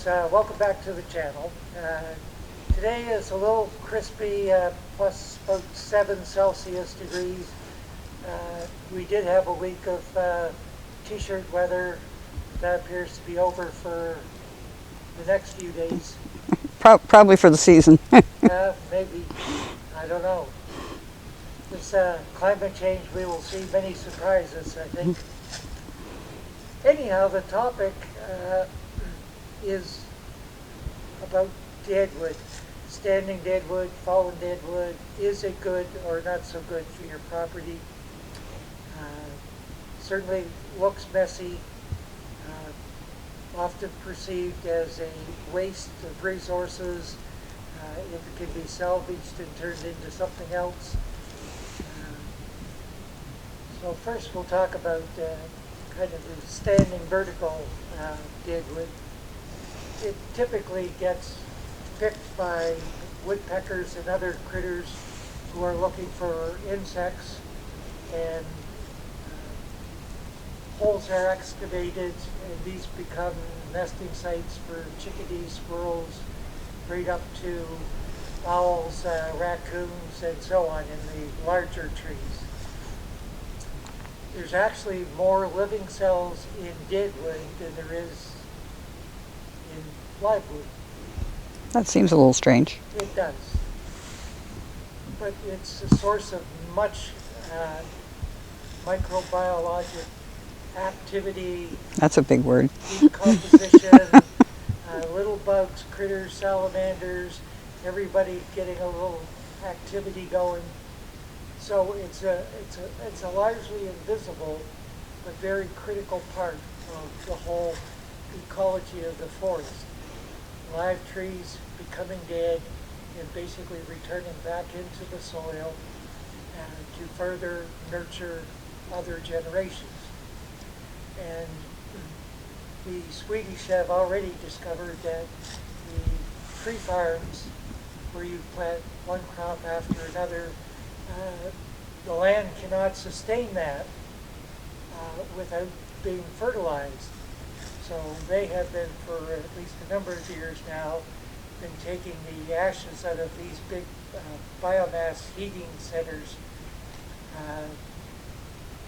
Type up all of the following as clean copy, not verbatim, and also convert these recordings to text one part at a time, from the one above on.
folks, welcome back to the channel. Today is a little crispy, plus about 7 Celsius degrees. We did have a week of t-shirt weather. That appears to be over for the next few days. Probably for the season. Maybe. I don't know. This climate change, we will see many surprises, I think. Anyhow, the topic is about deadwood. Standing deadwood, fallen deadwood. Is it good or not so good for your property? Certainly looks messy, often perceived as a waste of resources. If it can be salvaged and turned into something else. So first we'll talk about kind of the standing vertical deadwood. It typically gets picked by woodpeckers and other critters who are looking for insects, and holes are excavated, and these become nesting sites for chickadees, squirrels, right up to owls, raccoons, and so on in the larger trees. There's actually more living cells in deadwood than there is in livewood. That seems a little strange. It does. But it's a source of much microbiologic activity. That's a big word. Decomposition, little bugs, critters, salamanders, everybody getting a little activity going. So it's a largely invisible but very critical part of the whole ecology of the forest. Live trees becoming dead and basically returning back into the soil to further nurture other generations. And the Swedish have already discovered that the tree farms where you plant one crop after another, the land cannot sustain that without being fertilized. So they have been, for at least a number of years now, been taking the ashes out of these big biomass heating centers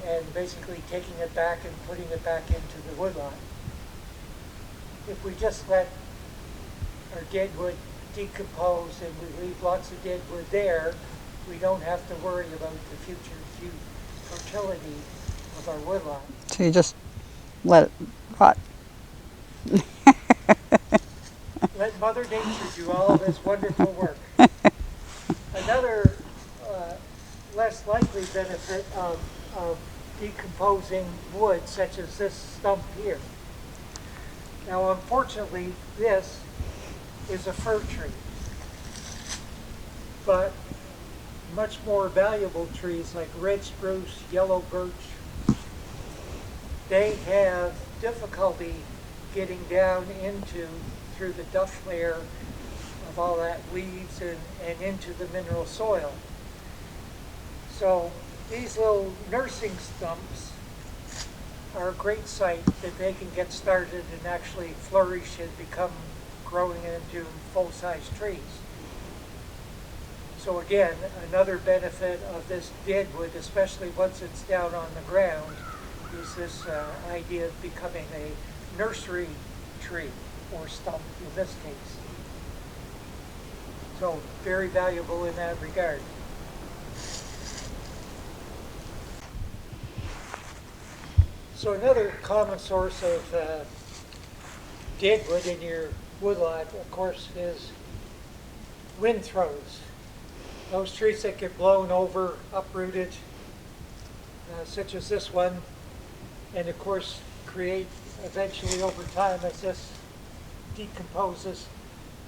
and basically taking it back and putting it back into the woodlot. If we just let our deadwood decompose and we leave lots of deadwood there, we don't have to worry about the future fertility of our woodlot. So you just let it rot. Let Mother Nature do all of this wonderful work. Another less likely benefit of decomposing wood, such as this stump here. Now, unfortunately, this is a fir tree, but much more valuable trees like red spruce, yellow birch, they have difficulty getting down through the duff layer of all that leaves and into the mineral soil. So these little nursing stumps are a great site that they can get started and actually flourish and become growing into full-size trees. So again, another benefit of this deadwood, especially once it's down on the ground, is this idea of becoming a nursery tree, or stump in this case. So very valuable in that regard. So another common source of deadwood in your woodlot, of course, is wind throws. Those trees that get blown over, uprooted, such as this one, and of course create eventually over time, as this decomposes,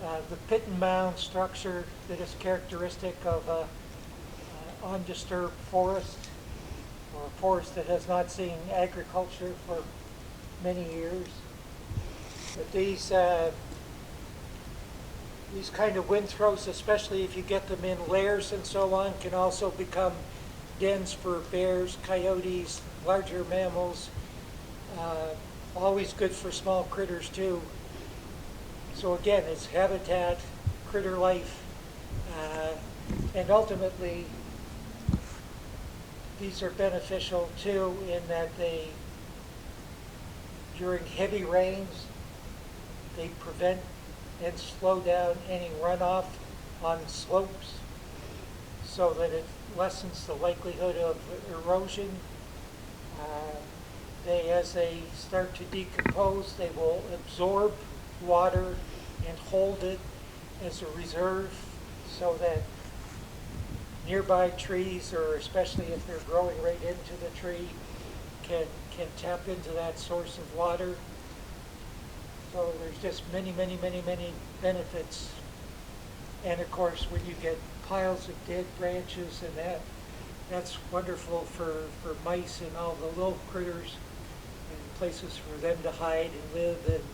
the pit and mound structure that is characteristic of undisturbed forest, or a forest that has not seen agriculture for many years. But these kind of wind throws, especially if you get them in layers and so on, can also become dens for bears, coyotes, larger mammals. Always good for small critters too. So again, it's habitat, critter life, and ultimately these are beneficial too in that they, during heavy rains, they prevent and slow down any runoff on slopes so that it lessens the likelihood of erosion. As they start to decompose, they will absorb water and hold it as a reserve so that nearby trees, or especially if they're growing right into the tree, can tap into that source of water. So there's just many, many, many, many benefits. And of course, when you get piles of dead branches and that's wonderful for mice and all the little critters, and places for them to hide and live and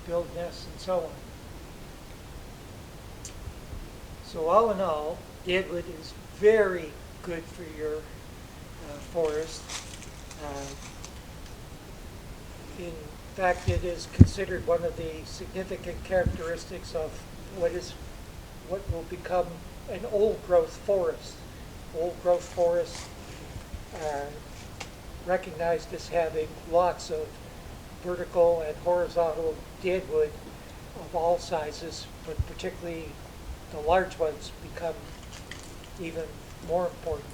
build nests and so on. So all in all, Deadwood is very good for your forest. In fact, it is considered one of the significant characteristics of what will become an old-growth forest. Old-growth forests recognized as having lots of vertical and horizontal deadwood of all sizes, but particularly the large ones become even more important.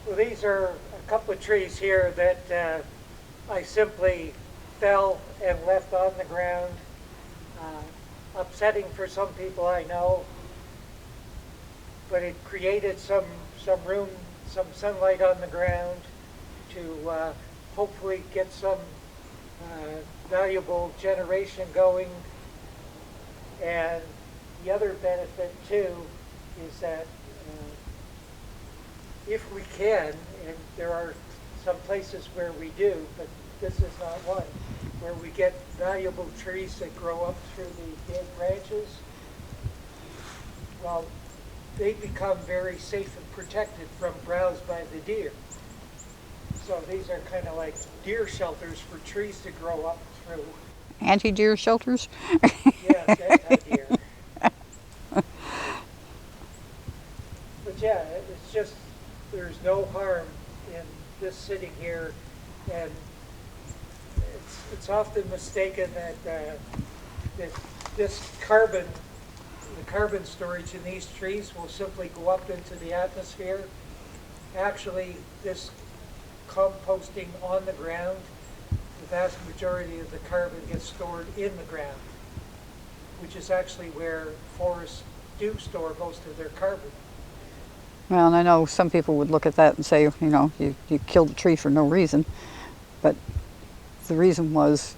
Well, these are a couple of trees here that I simply fell and left on the ground. Upsetting for some people, I know, but it created some room, some sunlight on the ground to hopefully get some valuable generation going. And the other benefit too is that if we can, and there are some places where we do, but this is not one, where we get valuable trees that grow up through the dead branches, well, they become very safe and protected from browse by the deer. So these are kind of like deer shelters for trees to grow up through. Anti-deer shelters? Yes, anti-deer. But yeah, it's just, there's no harm in this sitting here, and it's often mistaken that this carbon, the carbon storage in these trees will simply go up into the atmosphere. Actually, this composting on the ground, the vast majority of the carbon gets stored in the ground, which is actually where forests do store most of their carbon. Well, and I know some people would look at that and say, you killed a tree for no reason, but the reason was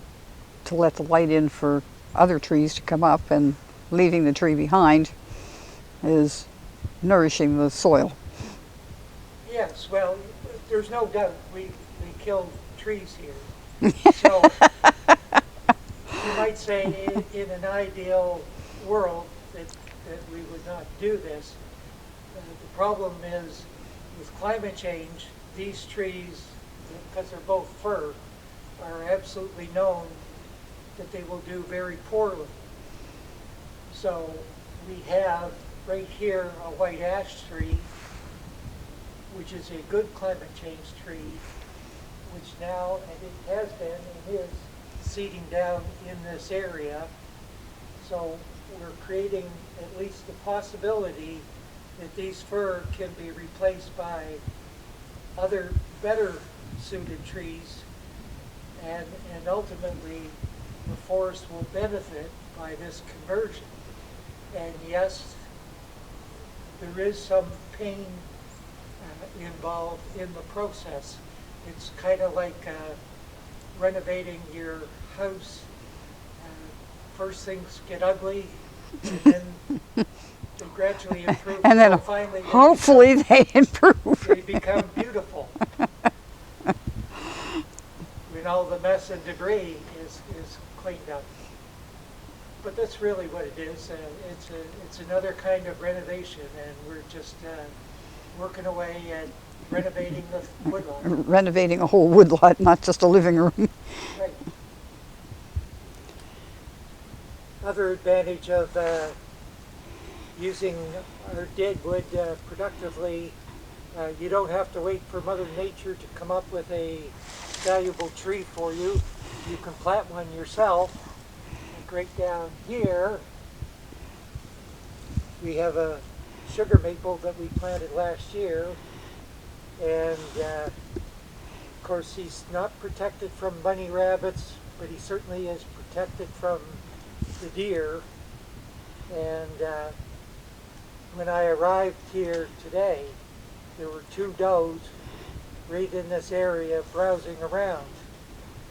to let the light in for other trees to come up, and leaving the tree behind is nourishing the soil. Yes, well, there's no doubt we killed trees here. So you might say in an ideal world that we would not do this. The problem is with climate change, these trees, because they're both fir, are absolutely known that they will do very poorly. So we have right here a white ash tree, which is a good climate change tree, which now, and it has been and is, seeding down in this area. So we're creating at least the possibility that these fir can be replaced by other better suited trees, and ultimately the forest will benefit by this conversion. And yes, there is some pain involved in the process. It's kind of like renovating your house. First things get ugly, and then they gradually improve. And then finally hopefully they improve. They become beautiful. When all the mess and debris is cleaned up. But that's really what it is. It's another kind of renovation, and we're just working away at renovating the woodlot. Renovating a whole woodlot, not just a living room. Right. other advantage of using our deadwood productively, you don't have to wait for Mother Nature to come up with a valuable tree for you. You can plant one yourself. Like right down here, we have a sugar maple that we planted last year, and of course he's not protected from bunny rabbits, but he certainly is protected from the deer. And when I arrived here today, there were 2 does right in this area browsing around.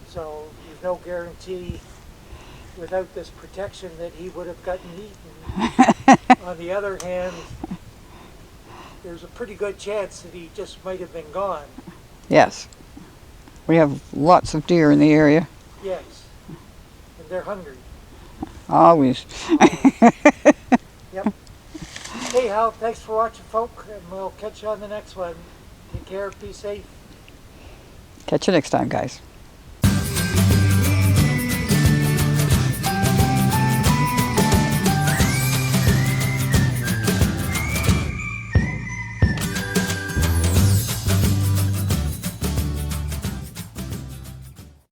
So there's no guarantee without this protection that he would have gotten eaten. On the other hand, there's a pretty good chance that he just might have been gone. Yes. We have lots of deer in the area. Yes. And they're hungry. Always. Yep. Hey Hal, thanks for watching, folk, and we'll catch you on the next one. Take care, be safe. Catch you next time, guys.